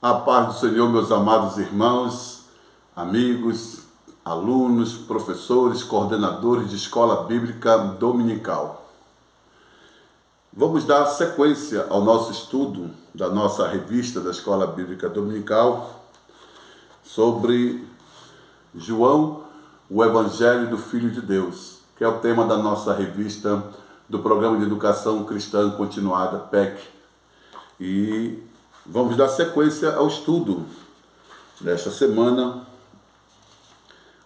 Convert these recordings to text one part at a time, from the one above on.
A paz do Senhor, meus amados irmãos, amigos, alunos, professores, coordenadores de escola bíblica dominical. Vamos dar sequência ao nosso estudo da nossa revista da escola bíblica dominical sobre João, o Evangelho do Filho de Deus, que é o tema da nossa revista do Programa de Educação Cristã Continuada, PEC. E vamos dar sequência ao estudo desta semana,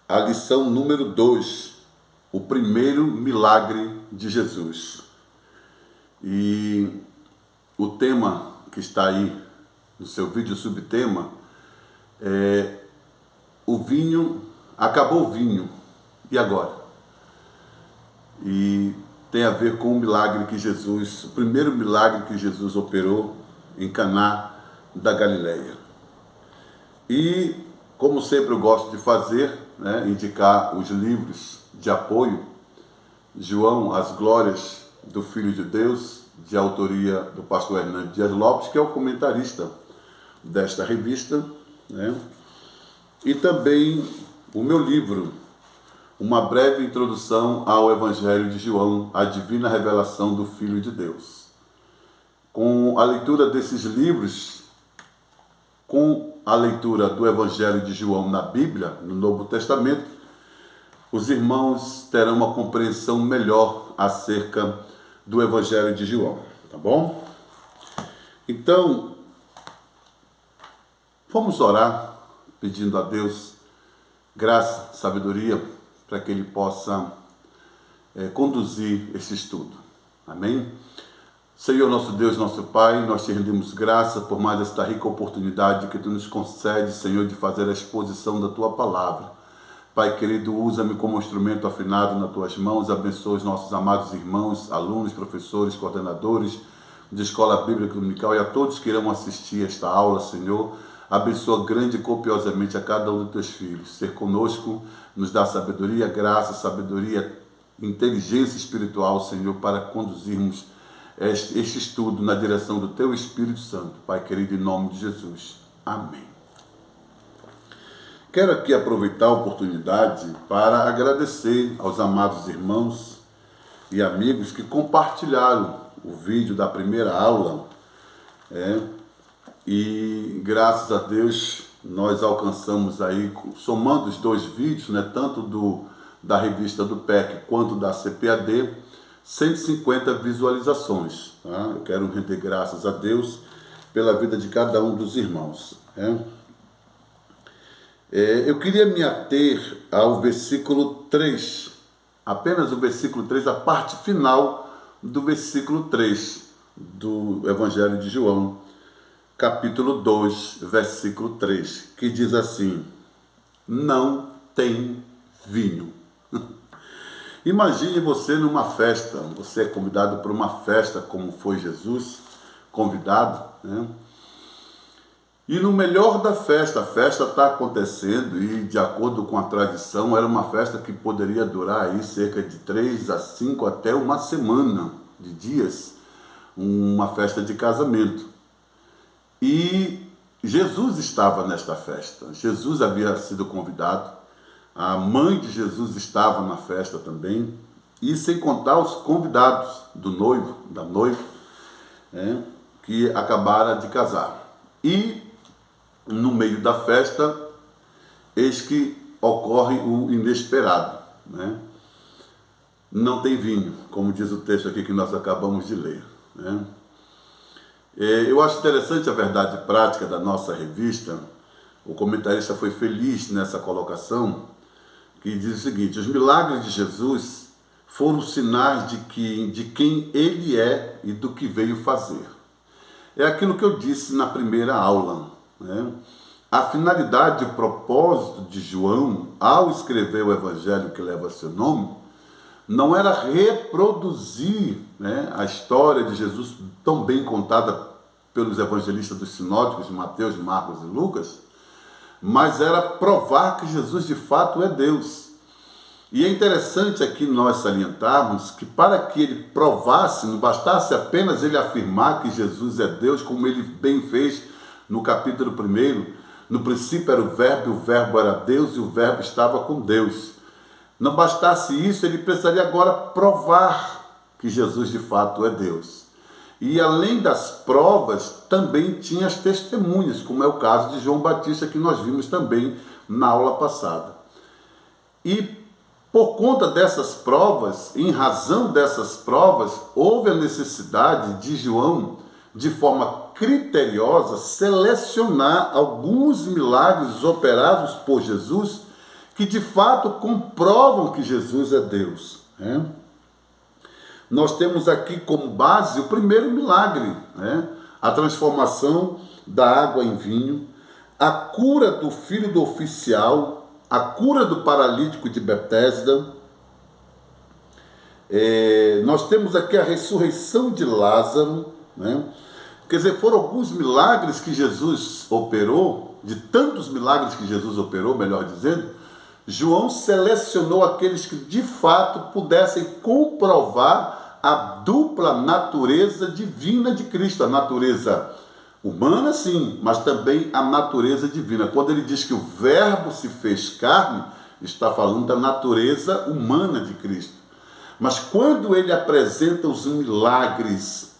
a lição número 2, o primeiro milagre de Jesus. E o tema que está aí no seu vídeo subtema é o vinho, acabou o vinho, e agora? E tem a ver com o milagre que Jesus, o primeiro milagre que Jesus operou em Caná da Galileia. E, como sempre eu gosto de fazer, indicar os livros de apoio, João, as Glórias do Filho de Deus, de autoria do pastor Hernando Dias Lopes, que é o comentarista desta revista, e também o meu livro, Uma Breve Introdução ao Evangelho de João, a Divina Revelação do Filho de Deus. Com a leitura desses livros, com a leitura do Evangelho de João na Bíblia, no Novo Testamento, os irmãos terão uma compreensão melhor acerca do Evangelho de João, tá bom? Então, vamos orar pedindo a Deus graça, sabedoria, para que Ele possa conduzir esse estudo. Amém? Senhor, nosso Deus, nosso Pai, nós te rendemos graça por mais esta rica oportunidade que Tu nos concede, Senhor, de fazer a exposição da Tua Palavra. Pai querido, usa-me como instrumento afinado nas Tuas mãos, abençoa os nossos amados irmãos, alunos, professores, coordenadores de Escola Bíblica Dominical e a todos que irão assistir esta aula, Senhor. Abençoa grande e copiosamente a cada um dos Teus filhos. Ser conosco nos dá sabedoria, graça, sabedoria, inteligência espiritual, Senhor, para conduzirmos este estudo na direção do Teu Espírito Santo, Pai querido, em nome de Jesus. Amém. Quero aqui aproveitar a oportunidade para agradecer aos amados irmãos e amigos que compartilharam o vídeo da primeira aula, e graças a Deus nós alcançamos aí, somando os dois vídeos, tanto da revista do PEC quanto da CPAD, 150 visualizações. Tá? Eu quero render graças a Deus pela vida de cada um dos irmãos. Eu queria me ater ao versículo 3, apenas o versículo 3, a parte final do versículo 3 do Evangelho de João, capítulo 2, versículo 3, que diz assim: não tem vinho. Imagine você numa festa, você é convidado para uma festa como foi Jesus, convidado, E no melhor da festa, a festa está acontecendo e, de acordo com a tradição, era uma festa que poderia durar aí cerca de 3 a 5 até uma semana de dias, uma festa de casamento. E Jesus estava nesta festa, Jesus havia sido convidado, a mãe de Jesus estava na festa também, e sem contar os convidados do noivo, da noiva, que acabaram de casar. E no meio da festa, eis que ocorre o inesperado, Não tem vinho, como diz o texto aqui que nós acabamos de ler, Eu acho interessante a verdade prática da nossa revista. O comentarista foi feliz nessa colocação, que diz o seguinte: os milagres de Jesus foram sinais de quem Ele é e do que veio fazer. É aquilo que eu disse na primeira aula. A finalidade e o propósito de João, ao escrever o Evangelho que leva seu nome, não era reproduzir a história de Jesus tão bem contada pelos evangelistas dos sinóticos, Mateus, Marcos e Lucas, mas era provar que Jesus de fato é Deus. E é interessante aqui nós salientarmos que para que ele provasse, não bastasse apenas ele afirmar que Jesus é Deus, como ele bem fez no capítulo 1, no princípio era o Verbo era Deus e o Verbo estava com Deus. Não bastasse isso, ele precisaria agora provar que Jesus de fato é Deus. E além das provas, também tinha as testemunhas, como é o caso de João Batista, que nós vimos também na aula passada. E por conta dessas provas, em razão dessas provas, houve a necessidade de João, de forma criteriosa, selecionar alguns milagres operados por Jesus que de fato comprovam que Jesus é Deus. Nós temos aqui como base o primeiro milagre, a transformação da água em vinho, a cura do filho do oficial, a cura do paralítico de Betesda. Nós temos aqui a ressurreição de Lázaro. Quer dizer, foram alguns milagres que Jesus operou, de tantos milagres que Jesus operou, melhor dizendo, João selecionou aqueles que de fato pudessem comprovar a dupla natureza divina de Cristo, a natureza humana sim, mas também a natureza divina. Quando ele diz que o Verbo se fez carne, está falando da natureza humana de Cristo. Mas quando ele apresenta os milagres,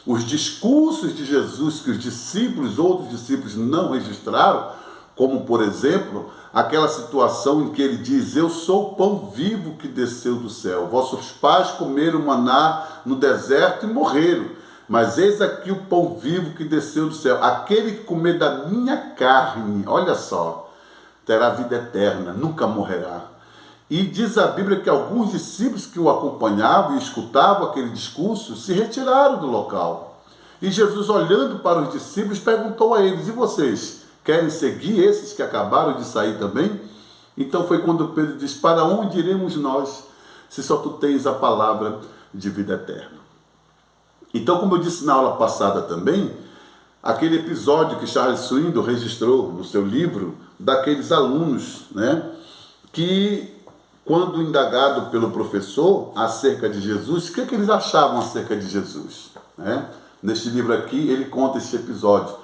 os discursos de Jesus que os discípulos, outros discípulos não registraram, como por exemplo, aquela situação em que ele diz: eu sou o pão vivo que desceu do céu. Vossos pais comeram maná no deserto e morreram. Mas eis aqui o pão vivo que desceu do céu. Aquele que comer da minha carne, olha só, terá vida eterna, nunca morrerá. E diz a Bíblia que alguns discípulos que o acompanhavam e escutavam aquele discurso se retiraram do local. E Jesus, olhando para os discípulos, perguntou a eles: e vocês querem seguir esses que acabaram de sair também? Então foi quando Pedro diz: para onde iremos nós, se só tu tens a palavra de vida eterna? Então, como eu disse na aula passada também, aquele episódio que Charles Swindoll registrou no seu livro, daqueles alunos, que quando indagado pelo professor acerca de Jesus, o que eles achavam acerca de Jesus? Neste livro aqui ele conta esse episódio,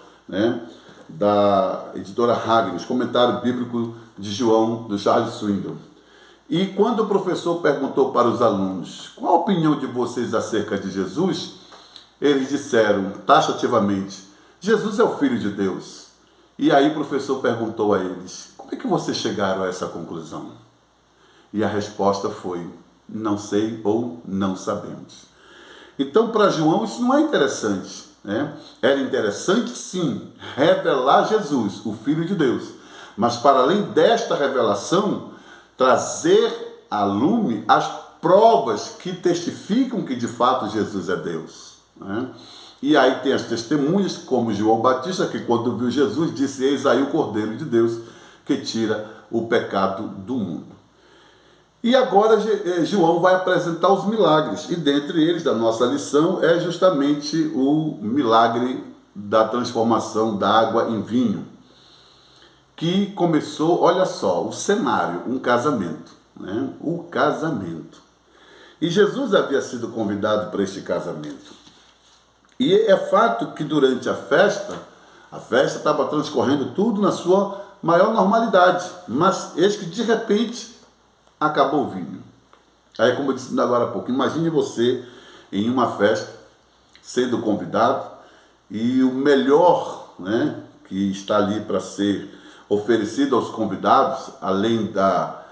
da editora Ragnos, comentário bíblico de João, do Charles Swindoll. E quando o professor perguntou para os alunos: qual a opinião de vocês acerca de Jesus? Eles disseram taxativamente: Jesus é o Filho de Deus. E aí o professor perguntou a eles: como é que vocês chegaram a essa conclusão? E a resposta foi: não sei ou não sabemos. Então, para João, isso não é interessante. Era interessante, sim, revelar Jesus, o Filho de Deus. Mas, para além desta revelação, trazer à lume as provas que testificam que, de fato, Jesus é Deus. E aí tem as testemunhas, como João Batista, que quando viu Jesus, disse: eis aí o Cordeiro de Deus que tira o pecado do mundo. E agora João vai apresentar os milagres, e dentre eles, da nossa lição, é justamente o milagre da transformação da água em vinho, que começou, olha só, o cenário, um casamento, o casamento. E Jesus havia sido convidado para este casamento. E é fato que durante a festa estava transcorrendo tudo na sua maior normalidade, mas eis que de repente acabou o vinho. Aí, como eu disse agora há pouco, imagine você em uma festa, sendo convidado, e o melhor, que está ali para ser oferecido aos convidados, além da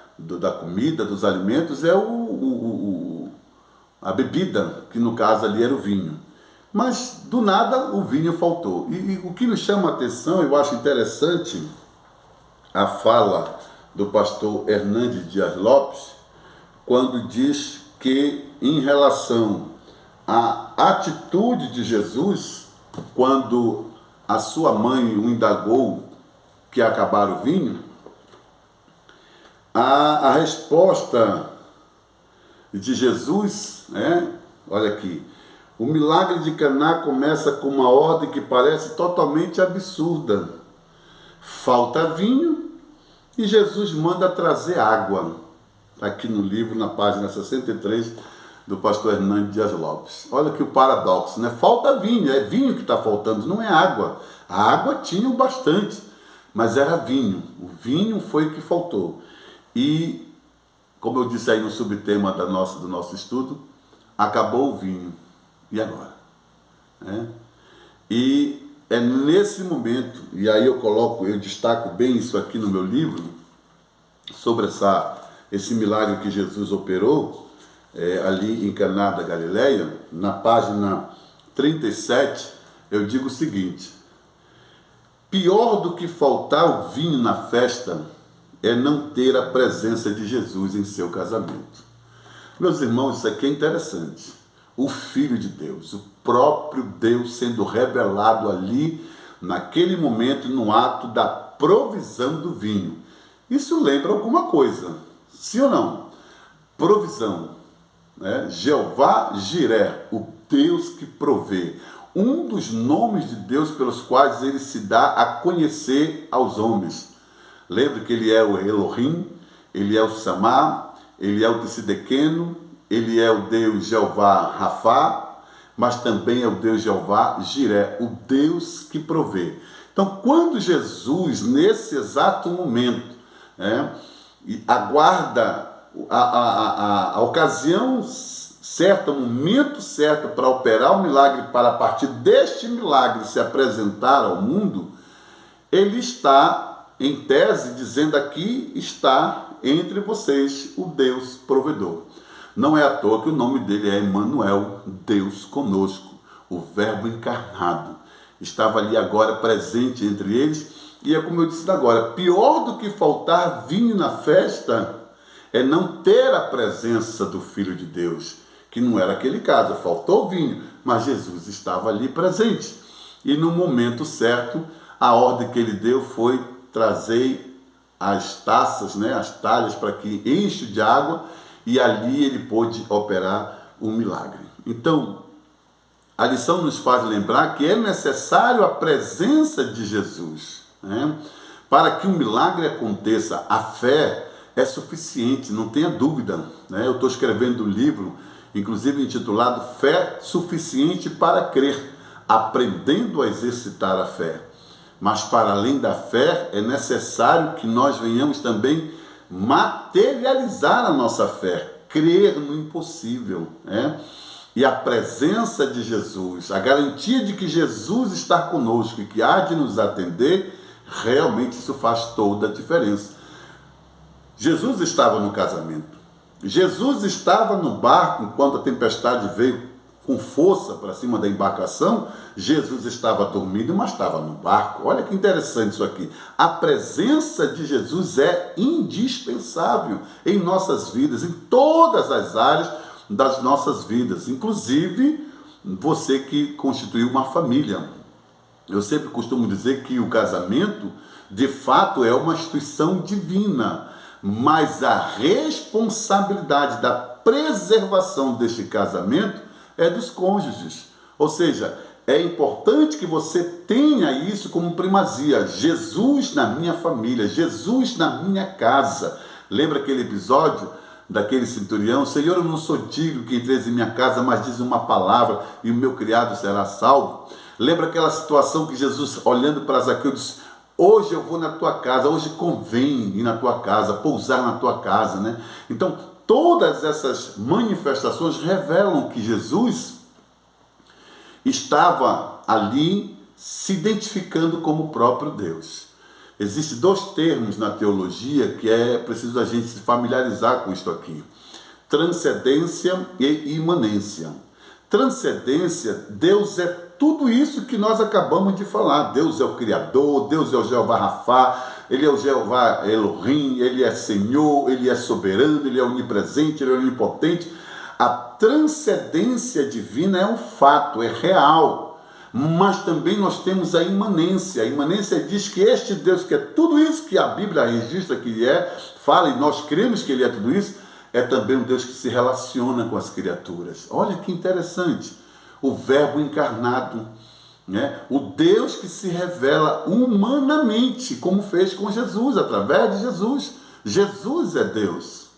comida, dos alimentos, é a bebida, que no caso ali era o vinho. Mas, do nada, o vinho faltou. E o que nos chama a atenção, eu acho interessante a fala do pastor Hernandes Dias Lopes, quando diz que, em relação à atitude de Jesus, quando a sua mãe o indagou que acabar o vinho, a resposta de Jesus, olha aqui, o milagre de Caná começa com uma ordem que parece totalmente absurda. Falta vinho e Jesus manda trazer água. Aqui no livro, na página 63 do pastor Hernandes Dias Lopes. Olha que o paradoxo, né? Falta vinho, é vinho que está faltando, não é água. A água tinha bastante, mas era vinho. O vinho foi o que faltou. E, como eu disse aí no subtema do nosso estudo, acabou o vinho. E agora? E é nesse momento, e aí eu destaco bem isso aqui no meu livro, sobre esse milagre que Jesus operou, ali em Caná da Galileia, na página 37, eu digo o seguinte: pior do que faltar o vinho na festa é não ter a presença de Jesus em seu casamento. Meus irmãos, isso aqui é interessante. O Filho de Deus, o próprio Deus sendo revelado ali, naquele momento, no ato da provisão do vinho. Isso lembra alguma coisa, sim ou não? Provisão, né? Jeová Jiré, o Deus que provê. Um dos nomes de Deus pelos quais ele se dá a conhecer aos homens. Lembra que ele é o Elohim, ele é o Samá, ele é o Tsidekeno, ele é o Deus Jeová Rafá, mas também é o Deus Jeová Jiré, o Deus que provê. Então, quando Jesus, nesse exato momento, aguarda a ocasião certa, o momento certo para operar o milagre, para a partir deste milagre se apresentar ao mundo, ele está, em tese, dizendo: aqui está entre vocês o Deus provedor. Não é à toa que o nome dele é Emmanuel, Deus conosco, o Verbo encarnado. Estava ali agora presente entre eles, e é como eu disse agora, pior do que faltar vinho na festa é não ter a presença do Filho de Deus, que não era aquele caso, faltou vinho, mas Jesus estava ali presente. E no momento certo, a ordem que ele deu foi trazer as taças, as talhas, para que enche de água, e ali ele pôde operar um milagre. Então, a lição nos faz lembrar que é necessário a presença de Jesus, para que um milagre aconteça. A fé é suficiente, não tenha dúvida. Eu estou escrevendo um livro, inclusive intitulado Fé Suficiente para Crer, aprendendo a exercitar a fé. Mas para além da fé, é necessário que nós venhamos também materializar a nossa fé, crer no impossível, E a presença de Jesus, a garantia de que Jesus está conosco e que há de nos atender, realmente isso faz toda a diferença. Jesus estava no casamento, Jesus estava no barco enquanto a tempestade veio com força para cima da embarcação. Jesus estava dormindo, mas estava no barco. Olha que interessante isso aqui. A presença de Jesus é indispensável em nossas vidas, em todas as áreas das nossas vidas, inclusive você que constituiu uma família. Eu sempre costumo dizer que o casamento, de fato, é uma instituição divina, mas a responsabilidade da preservação deste casamento é dos cônjuges. Ou seja, é importante que você tenha isso como primazia. Jesus na minha família, Jesus na minha casa. Lembra aquele episódio daquele centurião? Senhor, eu não sou digno que entreis em minha casa, mas diz uma palavra e o meu criado será salvo. Lembra aquela situação que Jesus, olhando para Zaqueu, disse: hoje eu vou na tua casa, hoje convém ir na tua casa, pousar na tua casa, Então, todas essas manifestações revelam que Jesus estava ali se identificando como o próprio Deus. Existem dois termos na teologia que é preciso a gente se familiarizar com isso aqui: transcendência e imanência. Transcendência, Deus é tudo isso que nós acabamos de falar. Deus é o Criador, Deus é o Jeová Rafá, Ele é o Jeová Elohim, Ele é Senhor, Ele é soberano, Ele é onipresente, Ele é onipotente. A transcendência divina é um fato, é real, mas também nós temos a imanência. A imanência diz que este Deus, que é tudo isso que a Bíblia registra que Ele é, fala, e nós cremos que Ele é tudo isso, é também um Deus que se relaciona com as criaturas. Olha que interessante. O Verbo encarnado, o Deus que se revela humanamente, como fez com Jesus, através de Jesus. Jesus é Deus.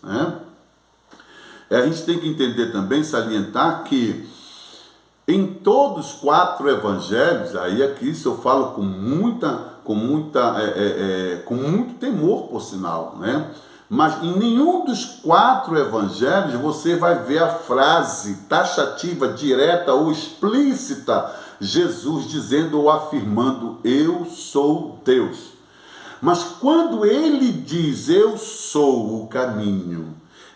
A gente tem que entender também, salientar que em todos os 4 evangelhos, aí aqui isso eu falo com muito temor, por sinal, né? Mas em nenhum dos 4 evangelhos você vai ver a frase taxativa, direta ou explícita, Jesus dizendo ou afirmando: eu sou Deus. Mas quando ele diz: eu sou o caminho,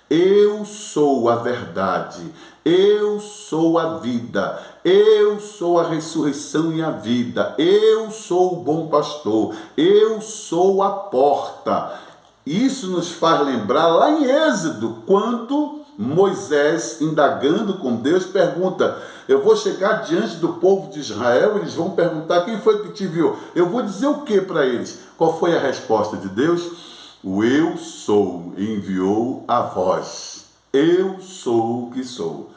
eu sou a verdade, eu sou a vida, eu sou a ressurreição e a vida, eu sou o bom pastor, eu sou a porta. Isso nos faz lembrar lá em Êxodo, quando Moisés, indagando com Deus, pergunta: eu vou chegar diante do povo de Israel, eles vão perguntar: quem foi que te viu? Eu vou dizer o que para eles? Qual foi a resposta de Deus? O eu sou enviou a vós. Eu sou o que sou.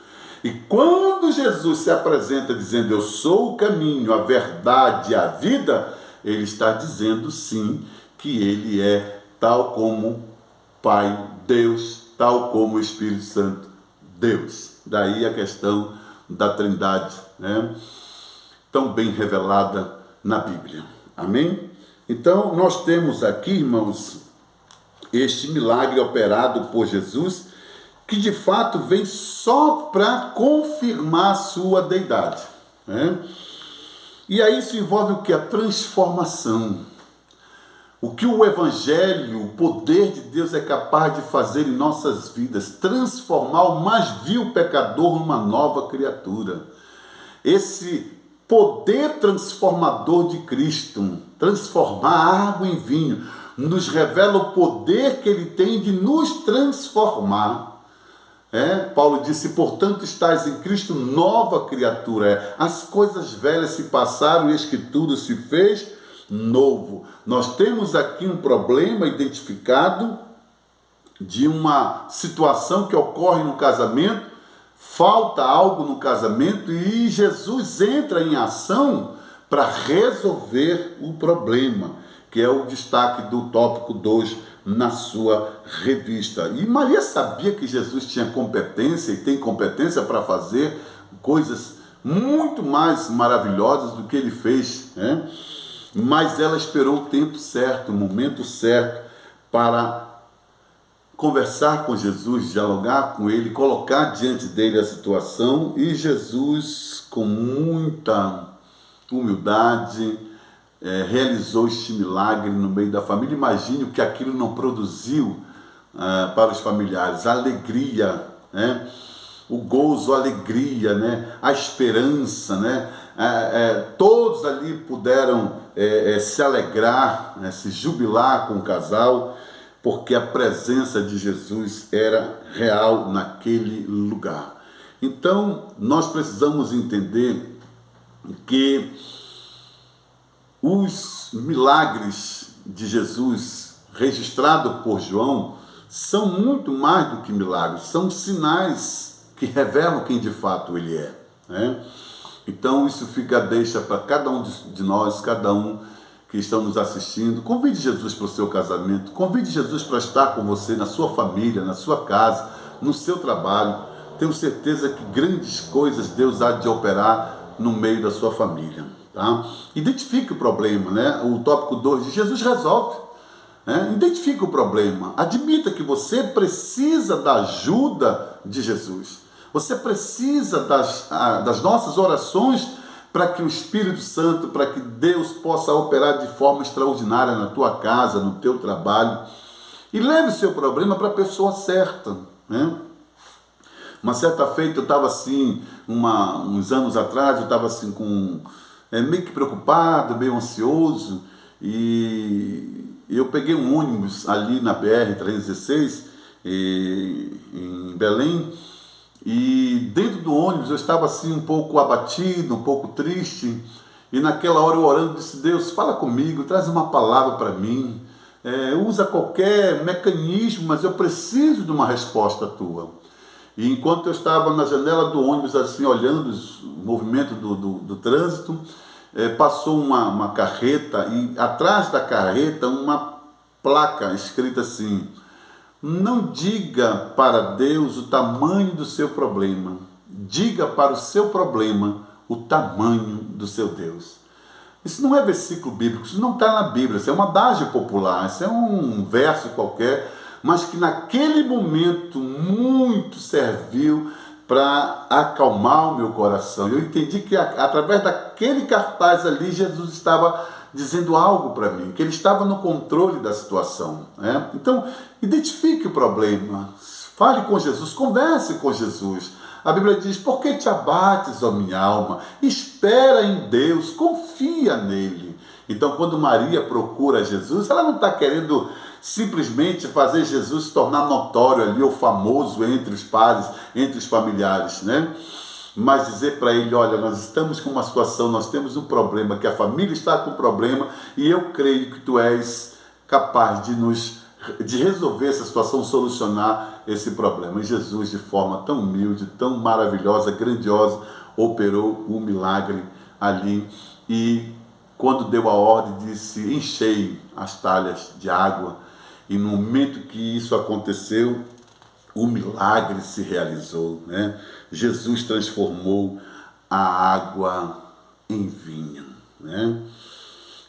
E quando Jesus se apresenta dizendo: eu sou o caminho, a verdade e a vida, ele está dizendo sim que ele é tal como Pai, Deus, tal como o Espírito Santo, Deus. Daí a questão da Trindade, né? Tão bem revelada na Bíblia. Amém? Então, nós temos aqui, irmãos, este milagre operado por Jesus, que de fato vem só para confirmar a sua deidade, né? E aí isso envolve o que? A transformação. O que o Evangelho, o poder de Deus é capaz de fazer em nossas vidas, transformar o mais vil pecador numa nova criatura. Esse poder transformador de Cristo, transformar água em vinho, nos revela o poder que ele tem de nos transformar. Paulo disse: portanto estais em Cristo, nova criatura. As coisas velhas se passaram e eis que tudo se fez novo. Nós temos aqui um problema identificado de uma situação que ocorre no casamento, falta algo no casamento e Jesus entra em ação para resolver o problema, que é o destaque do tópico 2 na sua revista. E Maria sabia que Jesus tinha competência e tem competência para fazer coisas muito mais maravilhosas do que ele fez, né? Mas ela esperou o tempo certo, o momento certo para conversar com Jesus, dialogar com ele, colocar diante dele a situação, e Jesus, com muita humildade, realizou este milagre no meio da família. Imagine o que aquilo não produziu para os familiares: a alegria, né? O gozo, a alegria, né? A esperança, né? Todos ali puderam se alegrar, né? Se jubilar com o casal, porque a presença de Jesus era real naquele lugar. Então, nós precisamos entender que os milagres de Jesus registrados por João são muito mais do que milagres, são sinais que revelam quem de fato ele é, né? Então isso fica deixa para cada um de nós, cada um que estão nos assistindo. Convide Jesus para o seu casamento, convide Jesus para estar com você na sua família, na sua casa, no seu trabalho. Tenho certeza que grandes coisas Deus há de operar no meio da sua família, tá? Identifique o problema, né? O tópico 2 de Jesus resolve. Identifique o problema, admita que você precisa da ajuda de Jesus. Você precisa das nossas orações para que o Espírito Santo, para que Deus possa operar de forma extraordinária na tua casa, no teu trabalho. E leve o seu problema para a pessoa certa, né? Uma certa feita eu estava assim, uns anos atrás, eu estava assim meio que preocupado, meio ansioso, e eu peguei um ônibus ali na BR-316, em Belém, e dentro do ônibus eu estava assim um pouco abatido, um pouco triste, e naquela hora eu orando disse: Deus, fala comigo, traz uma palavra para mim, usa qualquer mecanismo, mas eu preciso de uma resposta tua. E enquanto eu estava na janela do ônibus assim olhando o movimento do trânsito, passou uma carreta, e atrás da carreta uma placa escrita assim: Não diga para Deus o tamanho do seu problema. Diga para o seu problema o tamanho do seu Deus. Isso não é versículo bíblico, isso não está na Bíblia, isso é um adágio popular, isso é um verso qualquer, mas que naquele momento muito serviu para acalmar o meu coração. Eu entendi que através daquele cartaz ali, Jesus estava dizendo algo para mim, que ele estava no controle da situação, né? Então, identifique o problema, fale com Jesus, converse com Jesus. A Bíblia diz: por que te abates, ó minha alma? Espera em Deus, confia nele. Então, quando Maria procura Jesus, ela não está querendo simplesmente fazer Jesus se tornar notório ali, ou famoso entre os pares, entre os familiares, né? Mas dizer para ele: olha, nós estamos com uma situação, nós temos um problema, que a família está com um problema, e eu creio que tu és capaz de resolver essa situação, solucionar esse problema. E Jesus, de forma tão humilde, tão maravilhosa, grandiosa, operou o milagre ali. E quando deu a ordem, disse: enchei as talhas de água. E no momento que isso aconteceu, o milagre se realizou, né? Jesus transformou a água em vinho, né?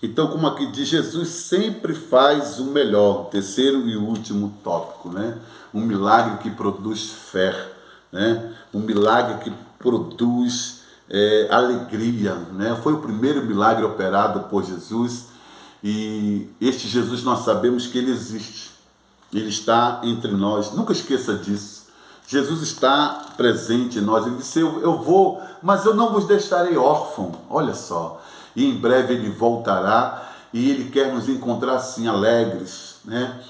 Então, como aqui diz, Jesus sempre faz o melhor, o terceiro e último tópico, né? Um milagre que produz fé, né? Um milagre que produz alegria, né? Foi o primeiro milagre operado por Jesus, e este Jesus, nós sabemos que ele existe, ele está entre nós, nunca esqueça disso. Jesus está presente em nós. Ele disse: eu vou, mas eu não vos deixarei órfão. Olha só. E em breve ele voltará, e ele quer nos encontrar assim, alegres, né?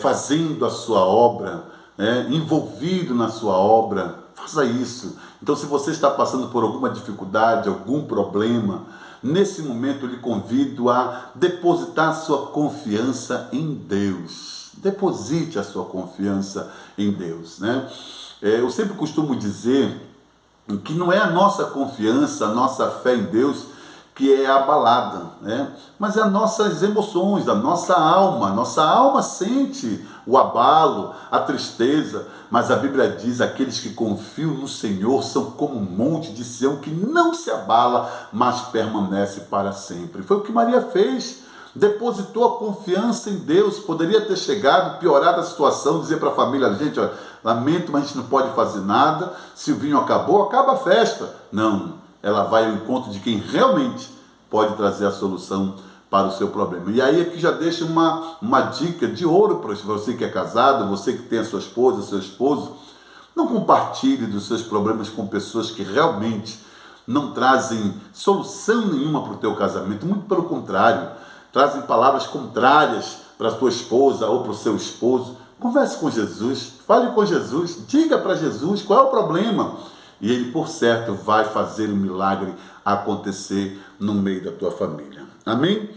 Fazendo a sua obra, né? Envolvido na sua obra. Faça isso. Então, se você está passando por alguma dificuldade, algum problema, nesse momento eu lhe convido a depositar sua confiança em Deus. Deposite a sua confiança em Deus, né? Eu sempre costumo dizer que não é a nossa confiança, a nossa fé em Deus que é abalada, né? Mas é as nossas emoções, a nossa alma. Nossa alma sente o abalo, a tristeza, mas a Bíblia diz: aqueles que confiam no Senhor são como um monte de Sião que não se abala, mas permanece para sempre. Foi o que Maria fez. Depositou a confiança em Deus. Poderia ter chegado, piorado a situação, dizer para a família: gente, ó, lamento, mas a gente não pode fazer nada, se o vinho acabou, acaba a festa. Não, ela vai ao encontro de quem realmente pode trazer a solução para o seu problema. E aí aqui já deixa uma dica de ouro para você que é casado, você que tem a sua esposa, seu esposo. Não compartilhe dos seus problemas com pessoas que realmente não trazem solução nenhuma para o teu casamento, muito pelo contrário, trazem palavras contrárias para a tua esposa ou para o seu esposo. Converse com Jesus, fale com Jesus, diga para Jesus qual é o problema, e ele, por certo, vai fazer um milagre acontecer no meio da tua família. Amém?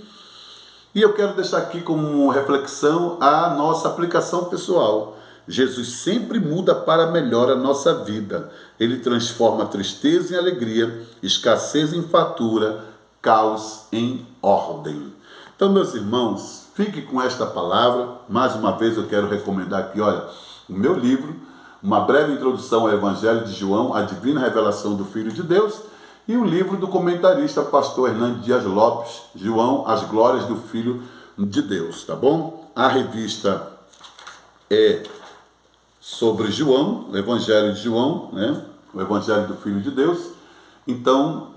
E eu quero deixar aqui como reflexão a nossa aplicação pessoal. Jesus sempre muda para melhor a nossa vida. Ele transforma a tristeza em alegria, escassez em fartura, caos em ordem. Então, meus irmãos, fique com esta palavra. Mais uma vez eu quero recomendar aqui, olha, o meu livro, Uma Breve Introdução ao Evangelho de João, a Divina Revelação do Filho de Deus, e o livro do comentarista pastor Hernandes Dias Lopes, João, as Glórias do Filho de Deus, tá bom? A revista é sobre João, o Evangelho de João, né? O Evangelho do Filho de Deus. Então,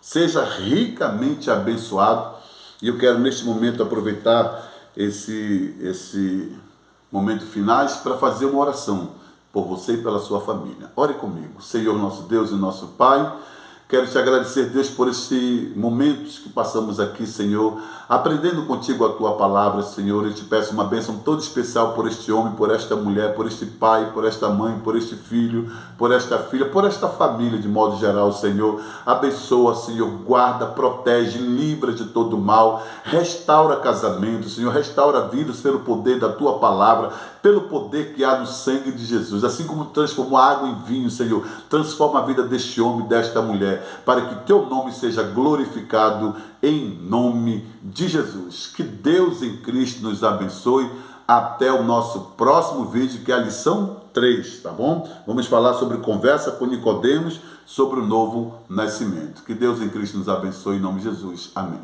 seja ricamente abençoado. E eu quero neste momento aproveitar esse momento finais para fazer uma oração por você e pela sua família. Ore comigo. Senhor, nosso Deus e nosso Pai, quero te agradecer, Deus, por esses momentos que passamos aqui, Senhor, aprendendo contigo a tua palavra, Senhor. Eu te peço uma bênção toda especial por este homem, por esta mulher, por este pai, por esta mãe, por este filho, por esta filha, por esta família de modo geral, Senhor. Abençoa, Senhor, guarda, protege, livra de todo mal, restaura casamento, Senhor, restaura vidas pelo poder da tua palavra, pelo poder que há no sangue de Jesus. Assim como transformou a água em vinho, Senhor, transforma a vida deste homem e desta mulher, para que teu nome seja glorificado em nome de Jesus. Que Deus em Cristo nos abençoe. até o nosso próximo vídeo, que é a lição 3, tá bom? Vamos falar sobre conversa com Nicodemos, sobre o novo nascimento. Que Deus em Cristo nos abençoe, em nome de Jesus. Amém.